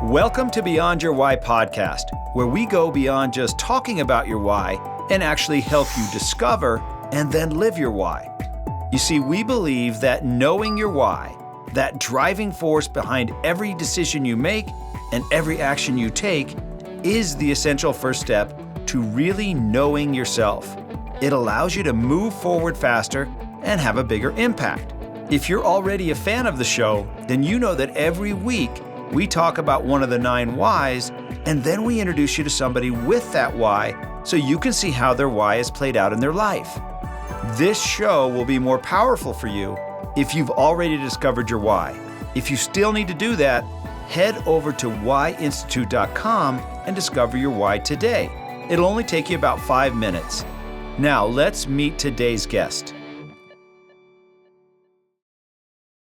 Welcome to Beyond Your Why podcast, where we go beyond just talking about your why and actually help you discover and then live your why. You see, we believe that knowing your why, that driving force behind every decision you make and every action you take, is the essential first step to really knowing yourself. It allows you to move forward faster and have a bigger impact. If you're already a fan of the show, then you know that every week we talk about one of the 9 whys, and then we introduce you to somebody with that why so you can see how their why is played out in their life. This show will be more powerful for you if you've already discovered your why. If you still need to do that, head over to WHY.institute.com and discover your why today. It'll only take you about 5 minutes. Now, let's meet today's guest.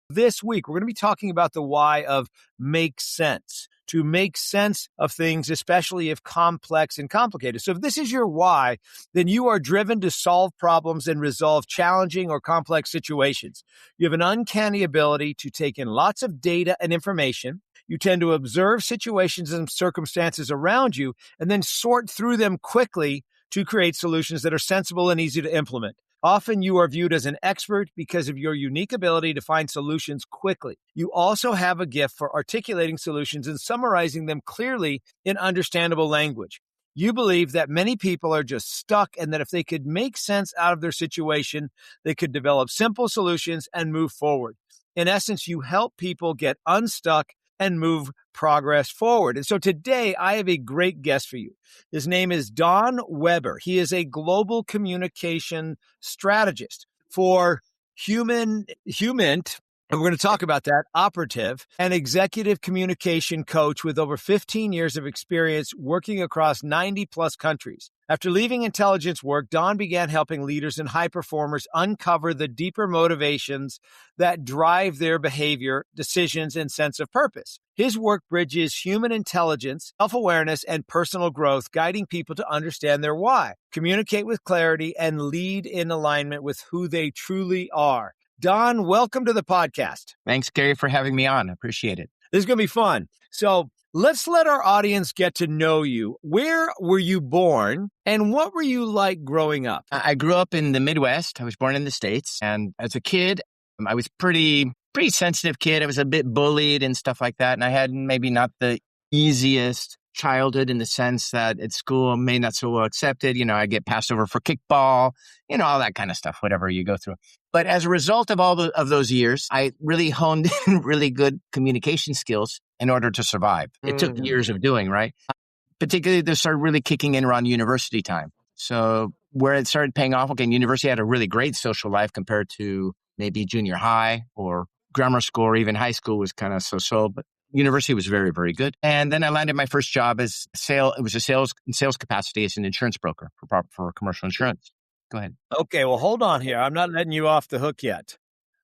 This week, we're going to be talking about the why of make sense. To make sense of things, especially if complex and complicated. So if this is your why, then you are driven to solve problems and resolve challenging or complex situations. You have an uncanny ability to take in lots of data and information. You tend to observe situations and circumstances around you and then sort through them quickly to create solutions that are sensible and easy to implement. Often you are viewed as an expert because of your unique ability to find solutions quickly. You also have a gift for articulating solutions and summarizing them clearly in understandable language. You believe that many people are just stuck and that if they could make sense out of their situation, they could develop simple solutions and move forward. In essence, you help people get unstuck and move progress forward. And so today I have a great guest for you. His name is Don Weber. He is a global communication strategist for Human, and we're going to talk about that, operative, and executive communication coach with over 15 years of experience working across 90 plus countries. After leaving intelligence work, Don began helping leaders and high performers uncover the deeper motivations that drive their behavior, decisions, and sense of purpose. His work bridges human intelligence, self-awareness, and personal growth, guiding people to understand their why, communicate with clarity, and lead in alignment with who they truly are. Don, welcome to the podcast. Thanks, Gary, for having me on. I appreciate it. This is going to be fun. So let's let our audience get to know you. Where were you born and what were you like growing up? I grew up in the Midwest. I was born in the States. And as a kid, I was pretty sensitive kid. I was a bit bullied and stuff like that. And I had maybe not the easiest childhood in the sense that at school, may not so well accepted. I get passed over for kickball, all that kind of stuff, whatever you go through. But as a result of all of those years, I really honed in really good communication skills in order to survive. It took years of doing, right? Particularly, they started really kicking in around university time. So where it started paying off, okay, university had a really great social life compared to maybe junior high or grammar school or even high school was kind of so-so, but university was very, very good. And then I landed my first job as it was a sales capacity as an insurance broker for commercial insurance. Go ahead. Okay, well, hold on here. I'm not letting you off the hook yet.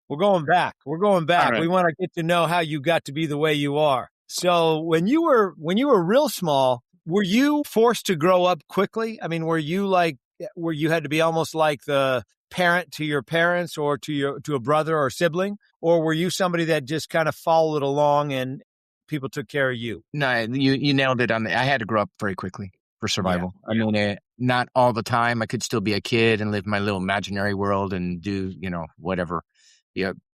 We're going back. All right. We want to get to know how you got to be the way you are. So when you were real small, were you forced to grow up quickly? I mean, were you where you had to be almost like the parent to your parents or to a brother or sibling? Or were you somebody that just kind of followed along and people took care of you? No, you nailed it I had to grow up very quickly for survival. Yeah. I mean, not all the time. I could still be a kid and live my little imaginary world and do, whatever.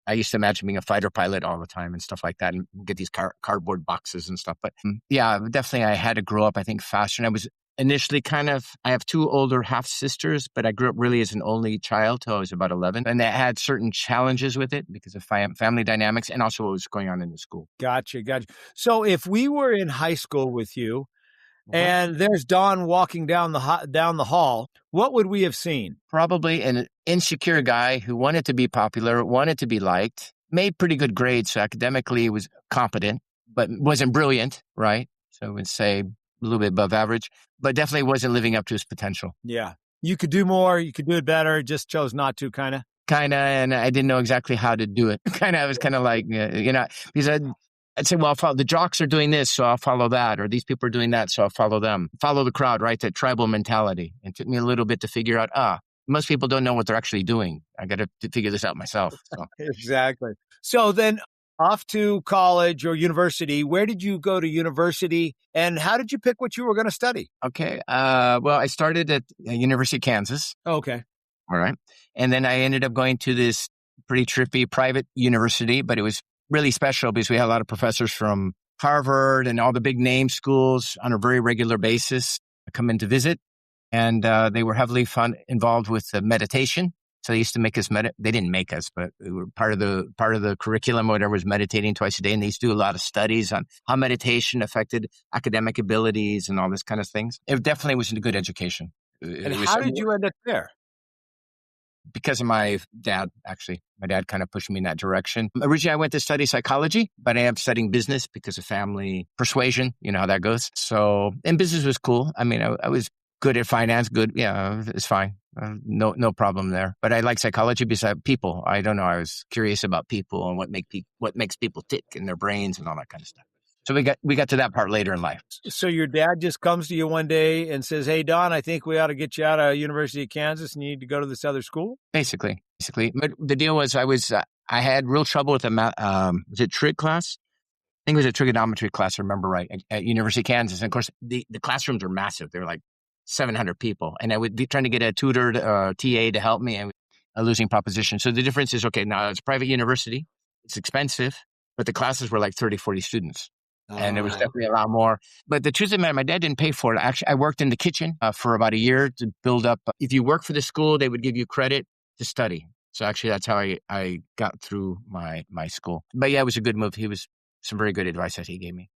I used to imagine being a fighter pilot all the time and stuff like that and get these cardboard boxes and stuff. But yeah, definitely I had to grow up, I think, faster. And I was initially I have 2 older half sisters, but I grew up really as an only child till I was about 11. And I had certain challenges with it because of family dynamics and also what was going on in the school. Gotcha. So if we were in high school with you and there's Don walking down the hall, what would we have seen? Probably an insecure guy who wanted to be popular, wanted to be liked, made pretty good grades. So academically was competent, but wasn't brilliant, right? So I would say a little bit above average, but definitely wasn't living up to his potential. Yeah. You could do more. You could do it better. Just chose not to, kind of. And I didn't know exactly how to do it. I was kind of like, because I'd say, well, the jocks are doing this, so I'll follow that. Or these people are doing that, so I'll follow them. Follow the crowd, right? That tribal mentality. It took me a little bit to figure out, most people don't know what they're actually doing. I got to figure this out myself. So. Exactly. So then off to college or university. Where did you go to university, and how did you pick what you were going to study? Okay. Well, I started at University of Kansas. Okay. All right. And then I ended up going to this pretty trippy private university, but it was really special because we had a lot of professors from Harvard and all the big name schools on a very regular basis come in to visit. And they were heavily involved with meditation. So they used to make us they didn't make us, but we were part of the curriculum. Whatever was meditating twice a day, and they used to do a lot of studies on how meditation affected academic abilities and all this kind of things. It definitely was a good education. And how did you end up there? Because of my dad, actually. My dad kind of pushed me in that direction. Originally, I went to study psychology, but I am studying business because of family persuasion. You know how that goes. So, and business was cool. I mean, I was good at finance, good. Yeah, it's fine. No problem there. But I like psychology because people. I don't know. I was curious about people and what makes people tick in their brains and all that kind of stuff. So we got to that part later in life. So your dad just comes to you one day and says, "Hey, Don, I think we ought to get you out of University of Kansas and you need to go to this other school." Basically. But the deal was I had real trouble with was it trig class? I think it was a trigonometry class, I remember right, at University of Kansas. And of course, the classrooms are massive. They were like 700 people. And I would be trying to get a tutor, TA to help me, and a losing proposition. So the difference is, okay, now it's a private university. It's expensive, but the classes were like 30, 40 students. And there was definitely a lot more. But the truth of the matter, my dad didn't pay for it. Actually, I worked in the kitchen for about a year to build up. If you work for the school, they would give you credit to study. So actually, that's how I got through my school. But yeah, it was a good move. He was some very good advice that he gave me.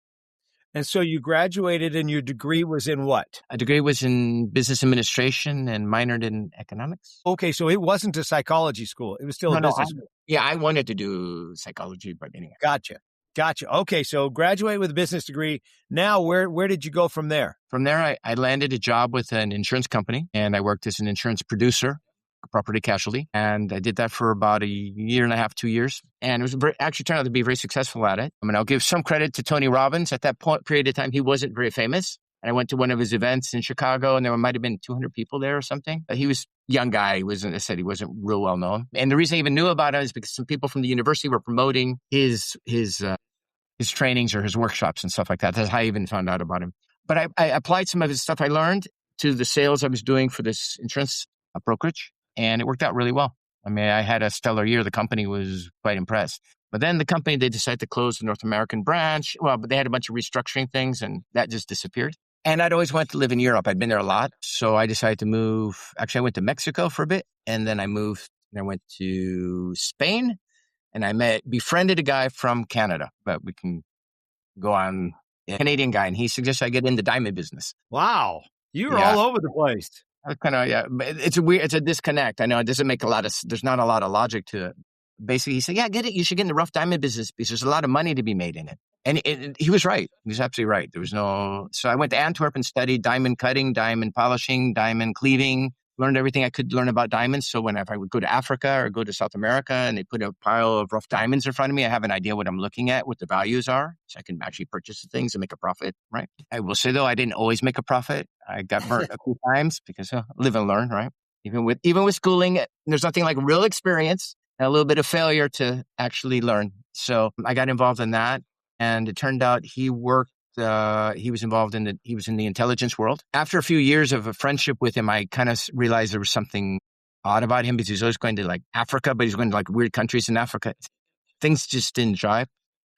And so you graduated and your degree was in what? A degree was in business administration and minored in economics. Okay, so it wasn't a psychology school. It was still a business school. Yeah, I wanted to do psychology, but anyway. Gotcha. Okay, so graduate with a business degree. Now, where did you go from there? From there, I landed a job with an insurance company, and I worked as an insurance producer, property casualty, and I did that for about a year and a half, 2 years, and it was actually turned out to be very successful at it. I mean, I'll give some credit to Tony Robbins. At that period of time, he wasn't very famous, and I went to one of his events in Chicago, and there might have been 200 people there or something. He was a young guy. He wasn't real well known, and the reason I even knew about it is because some people from the university were promoting his trainings or his workshops and stuff like that. That's how I even found out about him. But I applied some of his stuff I learned to the sales I was doing for this insurance brokerage, and it worked out really well. I mean, I had a stellar year. The company was quite impressed. But then the company, they decided to close the North American branch. Well, but they had a bunch of restructuring things, and that just disappeared. And I'd always wanted to live in Europe. I'd been there a lot. So I decided to move. Actually, I went to Mexico for a bit, and then I moved and I went to Spain. And I befriended a guy from Canada, but we can go on. A Canadian guy, and he suggested I get in the diamond business. Wow. You're all over the place. It's a disconnect. I know it doesn't make there's not a lot of logic to it. Basically, he said, yeah, get it. You should get in the rough diamond business because there's a lot of money to be made in it. And he was right. He was absolutely right. So I went to Antwerp and studied diamond cutting, diamond polishing, diamond cleaving, learned everything I could learn about diamonds. So whenever I would go to Africa or go to South America and they put a pile of rough diamonds in front of me, I have an idea what I'm looking at, what the values are, so I can actually purchase the things and make a profit, right? I will say, though, I didn't always make a profit. I got burnt a few times because live and learn, right? Even with schooling, there's nothing like real experience and a little bit of failure to actually learn. So I got involved in that, and it turned out he was in the intelligence world. After a few years of a friendship with him, I kind of realized there was something odd about him because he's always going to like Africa, but he's going to like weird countries in Africa. Things just didn't jive.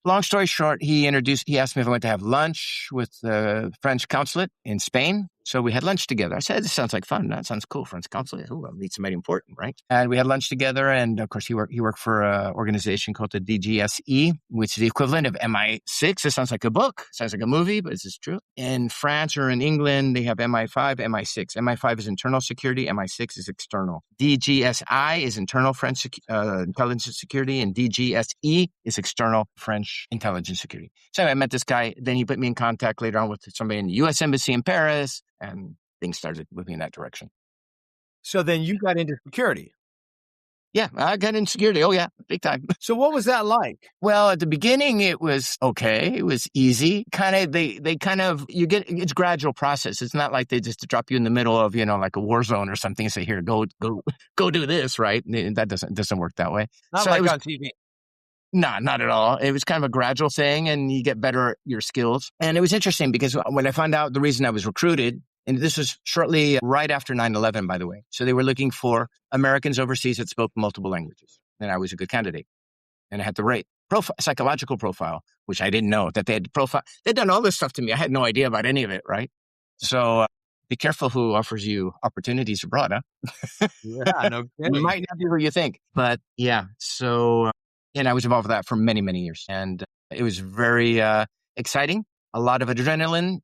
Long story short, he asked me if I went to have lunch with the French consulate in Spain. So we had lunch together. I said, this sounds like fun. That sounds cool. French consulate. I'll meet somebody important, right? And we had lunch together. And of course, he worked for an organization called the DGSE, which is the equivalent of MI6. It sounds like a book. Sounds like a movie, but is this true? In France or in England, they have MI5, MI6. MI5 is internal security. MI6 is external. DGSI is internal French intelligence security, and DGSE is external French intelligence security. So I met this guy. Then he put me in contact later on with somebody in the U.S. Embassy in Paris, and things started moving in that direction. So then you got into security. Yeah, I got into security. Oh, yeah, big time. So what was that like? Well, at the beginning, it was okay. It was easy. It's gradual process. It's not like they just drop you in the middle of, like a war zone or something and say, here, go do this, right? That doesn't work that way. Not like on TV. No, not at all. It was kind of a gradual thing, and you get better at your skills. And it was interesting because when I found out the reason I was recruited, and this was shortly right after 9/11, by the way. So they were looking for Americans overseas that spoke multiple languages. And I was a good candidate. And I had the right psychological profile, which I didn't know that they had profile. They'd done all this stuff to me. I had no idea about any of it, right? So be careful who offers you opportunities abroad, huh? Yeah, no kidding. Might not be who you think. But yeah, so, and I was involved with that for many, many years. And it was very exciting. A lot of adrenaline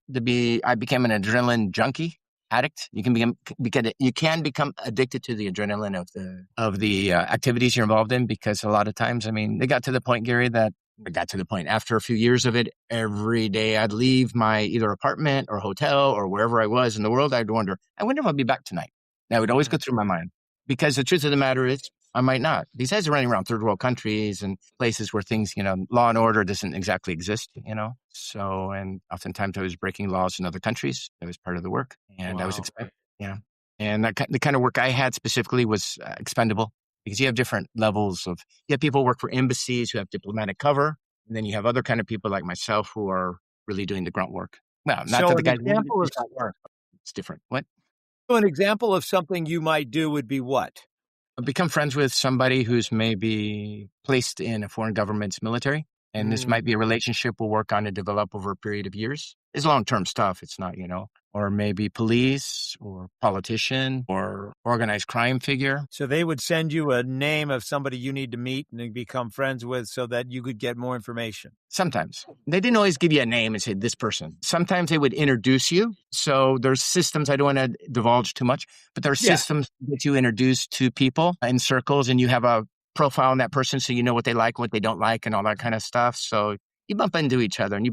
I became an adrenaline junkie. Addict. You can become addicted to the adrenaline of the activities you're involved in, because a lot of times, I mean, it got to the point, Gary, that after a few years of it, every day I'd leave my either apartment or hotel or wherever I was in the world, I'd wonder if I'll be back tonight. That would always go through my mind, because the truth of the matter is I might not. These guys are running around third world countries and places where things, law and order doesn't exactly exist, So, and oftentimes I was breaking laws in other countries. That was part of the work. And I was expecting, And the kind of work I had specifically was expendable, because you have different levels you have people work for embassies who have diplomatic cover. And then you have other kind of people like myself who are really doing the grunt work. Well, not So that the an guys example of work, but it's different. What? so an example of something you might do would be what? Become friends with somebody who's maybe placed in a foreign government's military. And this might be a relationship we'll work on and develop over a period of years. It's long-term stuff. It's not, or maybe police or politician or organized crime figure. So they would send you a name of somebody you need to meet and become friends with so that you could get more information. Sometimes. They didn't always give you a name and say this person. Sometimes they would introduce you. So there's systems, I don't want to divulge too much, but there are systems that you introduce to people in circles, and you have a profile on that person so you know what they like, what they don't like, and all that kind of stuff. So you bump into each other and you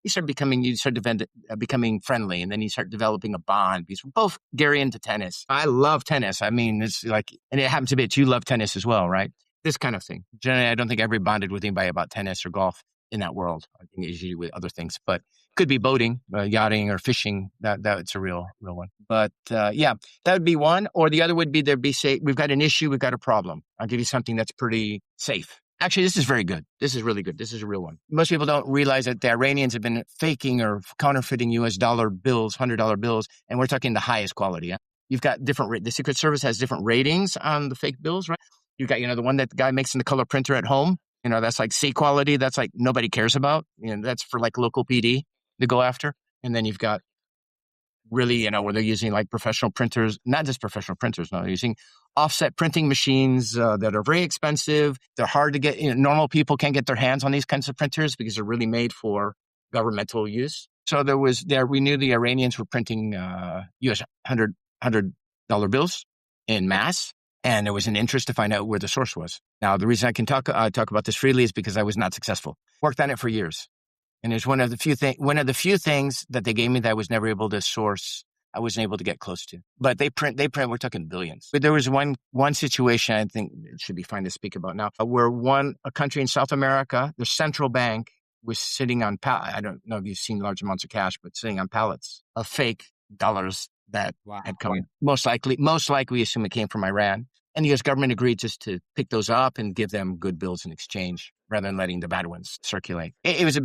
start becoming friendly, and then you start developing a bond, because we're both Gary into tennis. I love tennis. I mean, it's like, and it happens to be that you love tennis as well, right? This kind of thing. Generally, I don't think I ever bonded with anybody about tennis or golf in that world. I think it's usually with other things, but could be boating, yachting, or fishing. That's a real one. But that would be one. Or the other would be say, we've got an issue, we've got a problem. I'll give you something that's pretty safe. Actually, this is very good. This is really good. This is a real one. Most people don't realize that the Iranians have been faking or counterfeiting US dollar bills, $100 bills, and we're talking the highest quality. Yeah? You've got the Secret Service has different ratings on the fake bills, right? You've got, the one that the guy makes in the color printer at home. That's like C quality. That's like nobody cares about. That's for like local PD to go after. And then you've got really, where they're using like professional printers, not just professional printers, no, they're using offset printing machines that are very expensive. They're hard to get. Normal people can't get their hands on these kinds of printers because they're really made for governmental use. So we knew the Iranians were printing US $100 bills in mass. And there was an interest to find out where the source was. Now, the reason I can talk about this freely is because I was not successful. Worked on it for years. And it's one of the few things that they gave me that I was never able to source. I wasn't able to get close to. But they print, we're talking billions. But there was one situation I think it should be fine to speak about now, where a country in South America, the central bank was sitting on, I don't know if you've seen large amounts of cash, but sitting on pallets of fake dollars that had come. Most likely, we assume it came from Iran. And the U.S. government agreed just to pick those up and give them good bills in exchange rather than letting the bad ones circulate. It was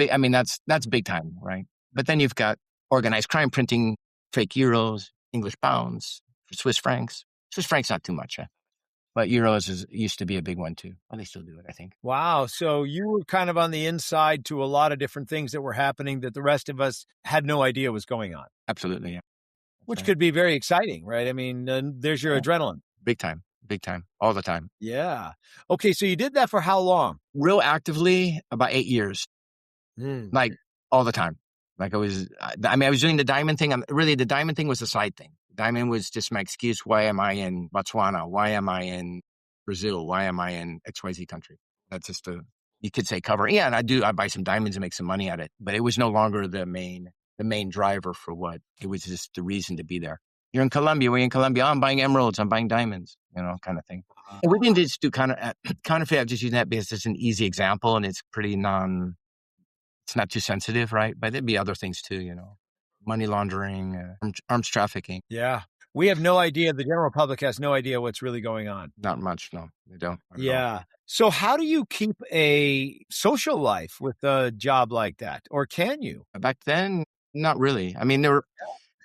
that's big time, right? But then you've got organized crime printing fake euros, English pounds, Swiss francs. Swiss francs, not too much, but euros used to be a big one too. Well, they still do it, I think. Wow. So you were kind of on the inside to a lot of different things that were happening that the rest of us had no idea was going on. Absolutely, yeah. Which could be very exciting, right? I mean, there's your adrenaline. Big time, all the time. Yeah. Okay, so you did that for how long? Real actively, about 8 years. Like all the time. Like I was doing the diamond thing. Really, the diamond thing was a side thing. Diamond was just my excuse. Why am I in Botswana? Why am I in Brazil? Why am I in XYZ country? That's just you could say cover. Yeah, and I buy some diamonds and make some money at it. But it was no longer the main driver for what. It was just the reason to be there. You're in Colombia. We're in Colombia. Oh, I'm buying emeralds. I'm buying diamonds, kind of thing. And we didn't just do counterfeit. I'm just using that because it's an easy example and it's pretty it's not too sensitive, right? But there'd be other things too, money laundering, arms trafficking. Yeah. We have no idea. The general public has no idea what's really going on. Not much. No, they don't. Not at all. Yeah. So how do you keep a social life with a job like that? Or can you? Back then, not really. I mean, there were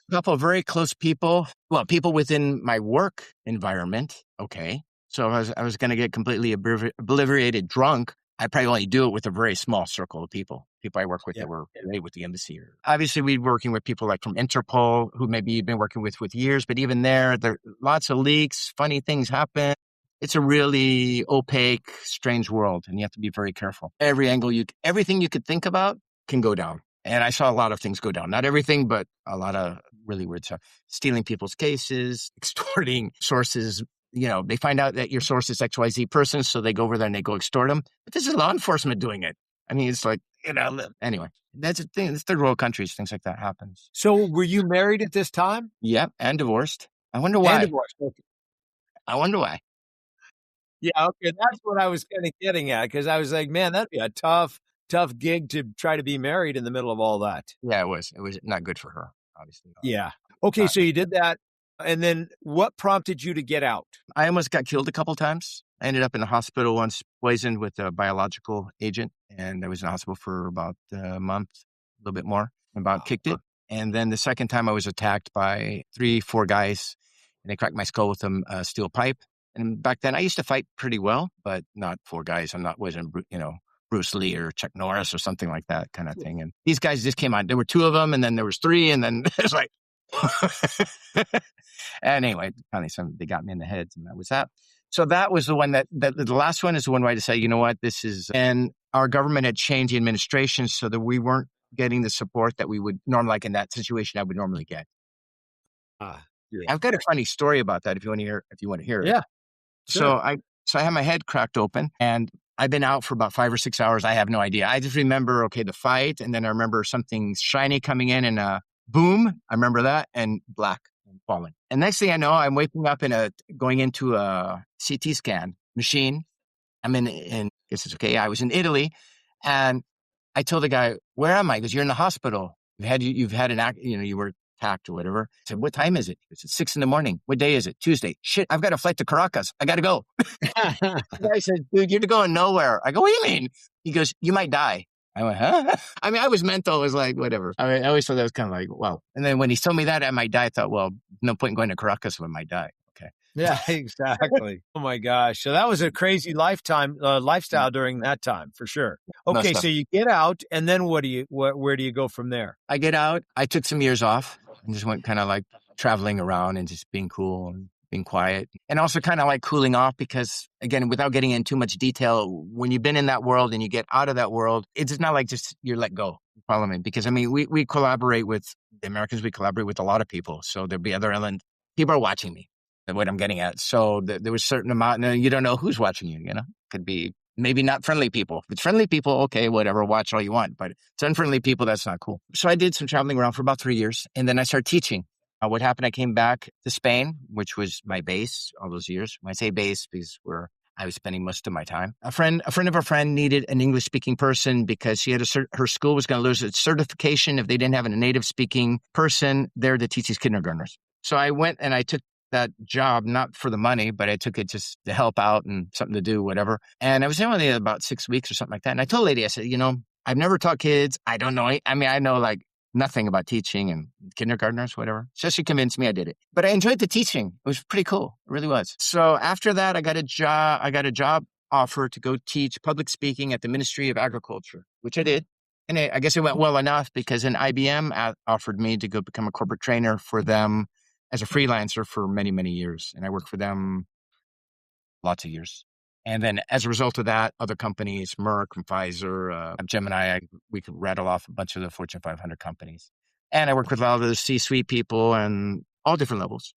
a couple of very close people. Well, people within my work environment. Okay. So I was going to get completely obliterated drunk. I probably only do it with a very small circle of people I work with Yeah. that were related with the embassy. Obviously, we're working with people like from Interpol, who maybe you've been working with years, but even there are lots of leaks, funny things happen. It's a really opaque, strange world, and you have to be very careful. Everything you could think about can go down. And I saw a lot of things go down. Not everything, but a lot of really weird stuff. Stealing people's cases, extorting sources. You know, they find out that your source is XYZ person, so they go over there and they go extort them. But this is law enforcement doing it. I mean, it's like, anyway, that's a thing. It's third world countries, things like that happens. So were you married at this time? Yep, and divorced. I wonder why. And divorced. Okay. I wonder why. Yeah, okay. That's what I was kind of getting at, because I was like, man, that'd be a tough gig to try to be married in the middle of all that. Yeah, it was. It was not good for her, obviously. Yeah. Okay, so you did that. And then what prompted you to get out? I almost got killed a couple times. I ended up in the hospital once, poisoned with a biological agent. And I was in the hospital for about a month, a little bit more, about kicked it. And then the second time I was attacked by 3-4 guys, and they cracked my skull with a steel pipe. And back then I used to fight pretty well, but not 4 guys. Wasn't Bruce Lee or Chuck Norris or something like that kind of thing. And these guys just came on. There were 2 of them, and then there was 3, and then it was like, and anyway, finally they got me in the head, and that was that. So that was the one that the last one is the one where I decided, you know what, this is, and our government had changed the administration so that we weren't getting the support that we would normally, like in that situation, I would normally get. Yeah. I've got a funny story about that if you want to hear it. Yeah. Sure. So I had my head cracked open, and I've been out for about 5 or 6 hours. I have no idea. I just remember, okay, the fight, and then I remember something shiny coming in, and boom, I remember that, and black and falling. And next thing I know, I'm waking up going into a CT scan machine. I'm in guess it's okay. I was in Italy, and I told the guy, "Where am I?" Because you're in the hospital. You've had an you were attacked or whatever. I said, "What time is it?" He said, 6 a.m. What day is it? Tuesday. Shit, I've got a flight to Caracas. I got to go. The guy said, "Dude, you're going nowhere." I go, "What do you mean?" He goes, "You might die." I went, huh? I mean, I was mental. I was like, whatever. I mean, I always thought that was kind of like, wow. And then when he told me that I might die, I thought, well, no point in going to Caracas when I might die. Okay. Yeah, exactly. Oh my gosh. So that was a crazy lifestyle during that time, for sure. Okay, so you get out, and then where do you go from there? I get out. I took some years off and just went kind of like traveling around and just being cool and being quiet, and also kind of like cooling off, because again, without getting into too much detail, when you've been in that world and you get out of that world, it's not like just you're let go. Follow me? Because I mean, we collaborate with the Americans. We collaborate with a lot of people. So there'll be other people are watching me. That's what I'm getting at. So there was a certain amount, and you don't know who's watching you. Could be maybe not friendly people. If it's friendly people, okay, whatever, watch all you want. But it's unfriendly people, that's not cool. So I did some traveling around for about 3 years, and then I started teaching. What happened, I came back to Spain, which was my base all those years. When I say base, because where I was spending most of my time. A friend of a friend needed an English-speaking person because she had her school was going to lose its certification if they didn't have a native-speaking person there to teach these kindergartners. So I went and I took that job, not for the money, but I took it just to help out and something to do, whatever. And I was there only about 6 weeks or something like that. And I told the lady, I said, I've never taught kids. I don't know. I mean, I know like nothing about teaching and kindergartners, whatever. So she convinced me I did it. But I enjoyed the teaching. It was pretty cool. It really was. So after that, I got a job offer to go teach public speaking at the Ministry of Agriculture, which I did. And I guess it went well enough because an IBM offered me to go become a corporate trainer for them as a freelancer for many, many years. And I worked for them lots of years. And then as a result of that, other companies, Merck and Pfizer, Gemini, we could rattle off a bunch of the Fortune 500 companies. And I worked with a lot of the C-suite people and all different levels,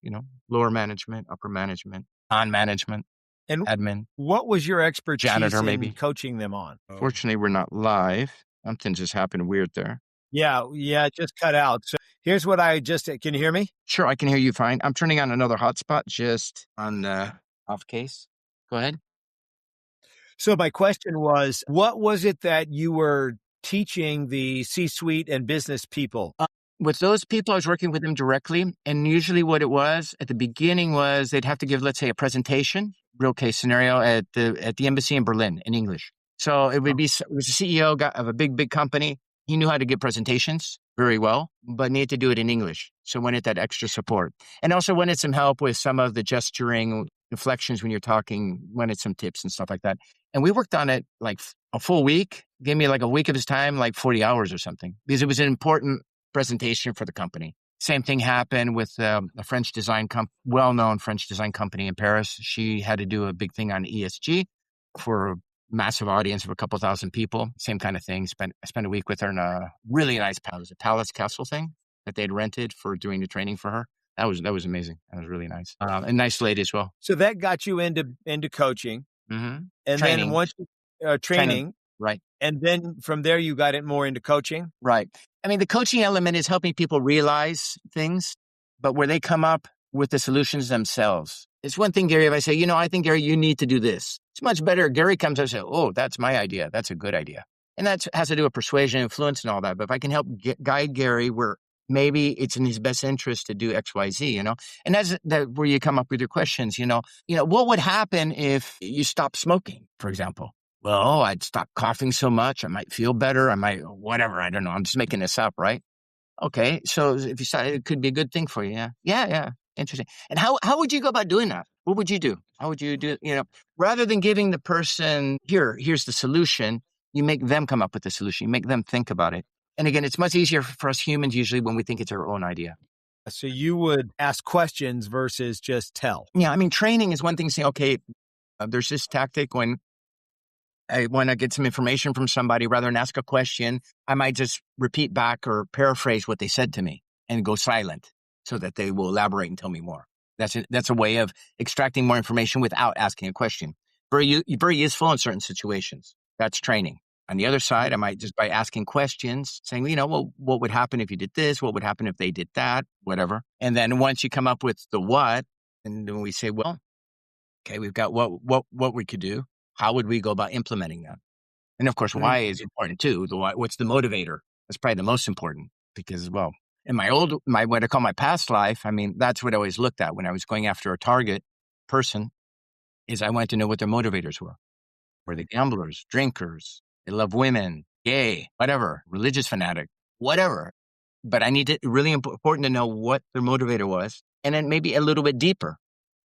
lower management, upper management, on-management, and admin. What was your expertise janitor, maybe coaching them on? Fortunately, we're not live. Something just happened weird there. Yeah, it just cut out. So here's what can you hear me? Sure, I can hear you fine. I'm turning on another hotspot just on the off case. Go ahead. So my question was, what was it that you were teaching the C-suite and business people? with those people, I was working with them directly. And usually what it was at the beginning was they'd have to give, let's say, a presentation, real case scenario at the embassy in Berlin in English. So it would be, it was a CEO of a big company. He knew how to give presentations very well, but needed to do it in English. So wanted that extra support. And also wanted some help with some of the gesturing inflections when you're talking, wanted some tips and stuff like that. And we worked on it like a full week, gave me like a week of his time, like 40 hours or something, because it was an important presentation for the company. Same thing happened with a French design well-known French design company in Paris. She had to do a big thing on ESG for a massive audience of a couple thousand people. Same kind of thing. I spent a week with her in a really nice palace, it was a palace castle thing that they'd rented for doing the training for her. That was amazing. That was really nice. A nice lady as well. So that got you into coaching, Mm-hmm. and Training. then once training, right? And then from there you got it more into coaching, right? I mean, the coaching element is helping people realize things, but where they come up with the solutions themselves. It's one thing, Gary, if I say, I think, Gary, you need to do this. It's much better. Gary comes up and says, oh, that's my idea. That's a good idea. And that has to do with persuasion, influence, and all that. But if I can help guide Gary where maybe it's in his best interest to do X, Y, Z, and that's where you come up with your questions, what would happen if you stop smoking, for example? Well, I'd stop coughing so much. I might feel better. I might, whatever. I don't know. I'm just making this up, right? Okay. So if you start, it could be a good thing for you. Yeah. Yeah. Interesting. And how would you go about doing that? What would you do? How would you do it? Rather than giving the person, here's the solution, you make them come up with the solution. You make them think about it. And again, it's much easier for us humans usually when we think it's our own idea. So you would ask questions versus just tell. Yeah. I mean, training is one thing saying, okay, there's this tactic when I want to get some information from somebody, rather than ask a question, I might just repeat back or paraphrase what they said to me and go silent so that they will elaborate and tell me more. That's a way of extracting more information without asking a question. Very useful in certain situations. That's training. On the other side, I might just by asking questions, saying, well, what would happen if you did this? What would happen if they did that? Whatever. And then once you come up with the what, and then we say, well, okay, we've got what we could do. How would we go about implementing that? And of course, why is important too. The why, what's the motivator? That's probably the most important because, well, in what I call my past life, I mean, that's what I always looked at when I was going after a target person is I wanted to know what their motivators were. Were they gamblers, drinkers? They love women, gay, whatever, religious fanatic, whatever. But I needed really important to know what their motivator was. And then maybe a little bit deeper.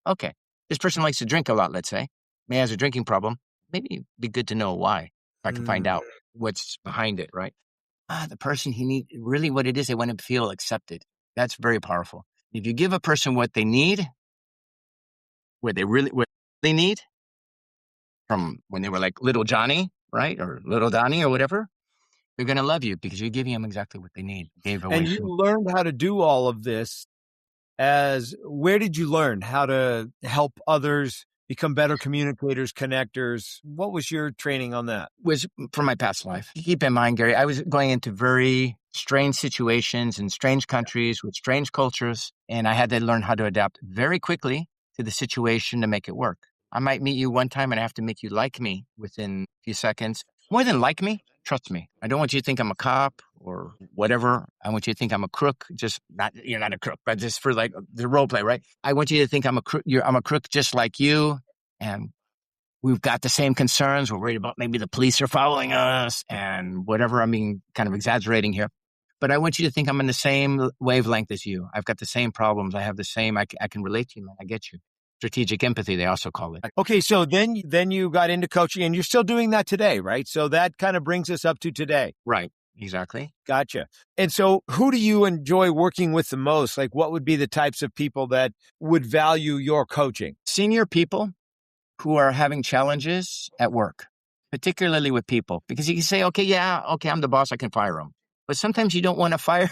Okay. This person likes to drink a lot, let's say. May has a drinking problem. Maybe it'd be good to know why. If I can find out what's behind it, right? The person really what it is, they want to feel accepted. That's very powerful. If you give a person what they need, what they really need, from when they were like little Johnny, right? Or little Donnie or whatever, they're going to love you because you're giving them exactly what they need. And you learned how to do all of this where did you learn how to help others become better communicators, connectors? What was your training on that? Was from my past life. Keep in mind, Gary, I was going into very strange situations in strange countries with strange cultures, and I had to learn how to adapt very quickly to the situation to make it work. I might meet you one time and I have to make you like me within a few seconds. More than like me, trust me. I don't want you to think I'm a cop or whatever. I want you to think I'm a crook. You're not a crook, but just for like the role play, right? I want you to think I'm a crook. I'm a crook just like you. And we've got the same concerns. We're worried about maybe the police are following us and whatever. I mean, kind of exaggerating here. But I want you to think I'm in the same wavelength as you. I've got the same problems. I have the same, I can relate to you, man. I get you. Strategic empathy, they also call it. Okay, so then you got into coaching and you're still doing that today, right? So that kind of brings us up to today. Right, exactly. Gotcha. And so who do you enjoy working with the most? Like what would be the types of people that would value your coaching? Senior people who are having challenges at work, particularly with people. Because you can say, okay, I'm the boss, I can fire them. But sometimes you don't want to fire,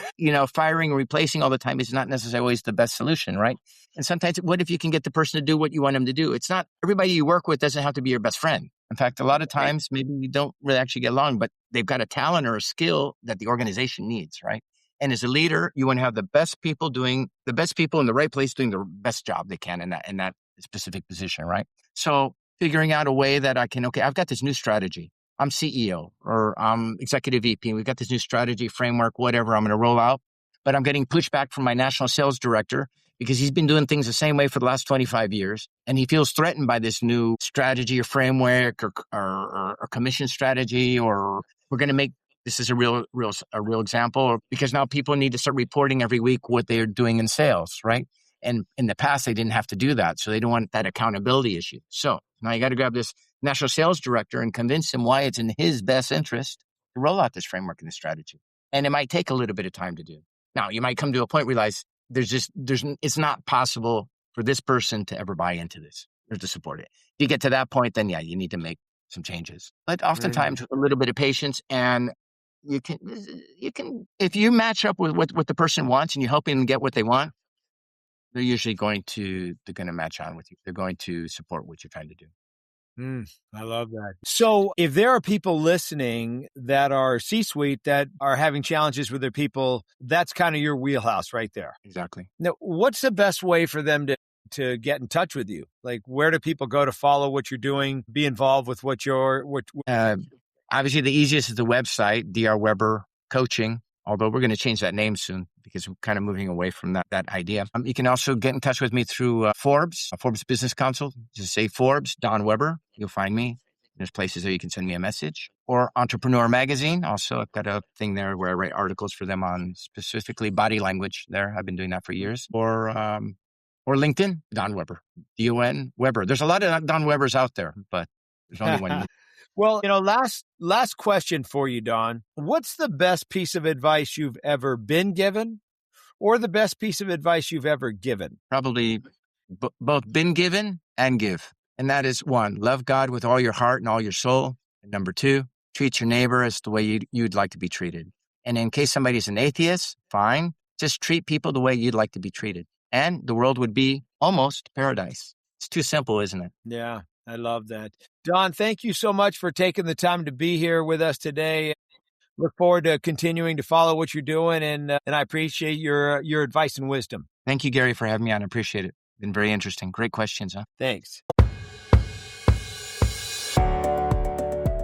firing and replacing all the time is not necessarily always the best solution, right? And sometimes what if you can get the person to do what you want them to do? It's not, everybody you work with doesn't have to be your best friend. In fact, a lot of times maybe you don't really actually get along, but they've got a talent or a skill that the organization needs, right? And as a leader, you want to have the best people in the right place doing the best job they can in that specific position, right? So figuring out a way that I've got this new strategy. I'm CEO or I'm executive VP. We've got this new strategy framework, whatever I'm going to roll out. but I'm getting pushback from my national sales director because he's been doing things the same way for the last 25 years. And he feels threatened by this new strategy or framework or commission strategy, or we're going to make, this is a real example, because now people need to start reporting every week what they're doing in sales, right? And in the past, they didn't have to do that. So they don't want that accountability issue. So now you got to grab this national sales director and convince him why it's in his best interest to roll out this framework and this strategy. And it might take a little bit of time to do. Now, you might come to a point, realize it's not possible for this person to ever buy into this or to support it. If you get to that point, then yeah, you need to make some changes. But oftentimes with a little bit of patience, and you can, if you match up with what the person wants and you're helping them get what they want, they're usually going to match on with you. They're going to support what you're trying to do. I love that. So if there are people listening that are C-suite that are having challenges with their people, that's kind of your wheelhouse right there. Exactly. Now, what's the best way for them to get in touch with you? Like, where do people go to follow what you're doing, be involved with what obviously, the easiest is the website, Dr. Weber Coaching, although we're going to change that name soon because we're kind of moving away from that idea. You can also get in touch with me through Forbes Business Council. Just say Forbes, Don Weber. You'll find me. There's places where you can send me a message. Or Entrepreneur Magazine. Also, I've got a thing there where I write articles for them on specifically body language there. I've been doing that for years. Or LinkedIn, Don Weber, D-O-N Weber. There's a lot of Don Webers out there, but there's only one. Well, last question for you, Don. What's the best piece of advice you've ever been given, or the best piece of advice you've ever given? Probably both been given and give. And that is, 1, love God with all your heart and all your soul. And number 2, treat your neighbor as the way you'd like to be treated. And in case somebody's an atheist, fine. Just treat people the way you'd like to be treated. And the world would be almost paradise. It's too simple, isn't it? Yeah, I love that. Don, thank you so much for taking the time to be here with us today. Look forward to continuing to follow what you're doing, and I appreciate your advice and wisdom. Thank you, Gary, for having me on. I appreciate it. Been very interesting. Great questions, huh? Thanks.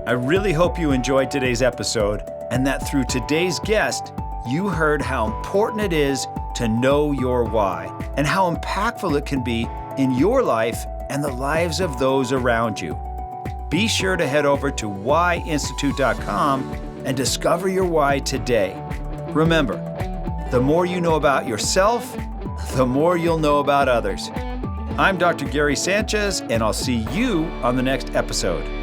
I really hope you enjoyed today's episode and that through today's guest, you heard how important it is to know your why and how impactful it can be in your life and the lives of those around you. Be sure to head over to WHY.institute.com and discover your why today. Remember, the more you know about yourself, the more you'll know about others. I'm Dr. Gary Sanchez, and I'll see you on the next episode.